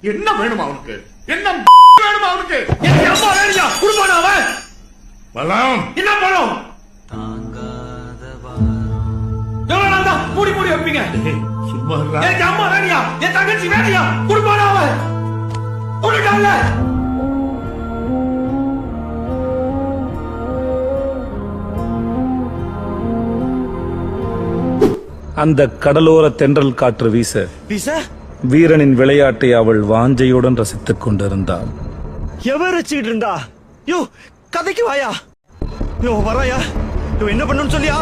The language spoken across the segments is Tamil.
என்ன வேணுமா அவனுக்கு? என்ன வேணுமா அவனுக்கு? என் அம்மா வேணுமா? குடுப்பானா அவன்? பலம் என்ன பலம்? எவ்வளவு நாள் தான் மூடி மூடி வைப்பீங்க? சும்மா என் அம்மா வேணியா? என் தங்கச்சி வேணியா? குடுப்பானா அவன்? குடுக்கல. அந்த கடலோர தென்றல் காற்று வீச வீரனின் விளையாட்டை அவள் வாஞ்சையுடன் ரசித்துக் கொண்டிருந்தாள். எவர் வச்சுக்கிட்டு இருந்தா? யோ கதைக்கு வாயா. யோ வராயா. யோ என்ன பண்ணணும்னு சொல்லியா?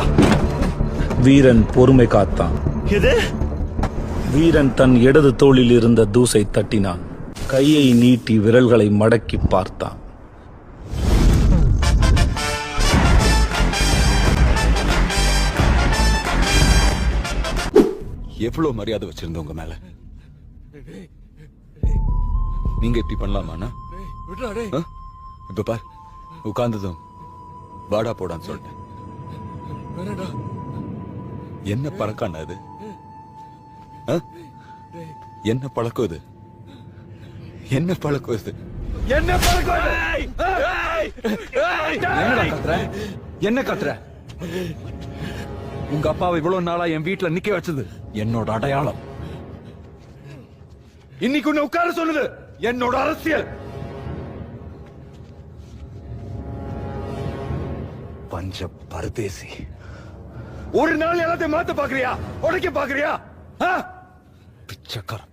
வீரன் பொறுமை காத்தான். எது? வீரன் தன் இடது தோளில் இருந்த தூசை தட்டினான். கையை நீட்டி விரல்களை மடக்கி பார்த்தான். எவ்வளவு மரியாதை வச்சிருந்த உங்க மேல நீங்க இப்படி பண்ணலாமா? இப்ப பார், உட்கார்ந்ததும் வாடா போடான்னு சொல்லிட்டேன். என்ன பழக்கம் அது? என்ன பழக்கம் இது? என்ன பழக்கம் இது? என்ன பழக்கம்? என்ன கத்துற? உங்க அப்பாவை இவ்வளவு நாளா என் வீட்டுல நிக்க வச்சது என்னோட அடையாளம். இன்னைக்கு உன்னை உட்கார சொன்னது என்னோட அரசியல். பஞ்ச பரதேசி. ஒரு நாள் எல்லாத்தையும் மாத்த பாக்குறியா? உடைக்க பாக்குறியா? பிச்சைக்காரன்.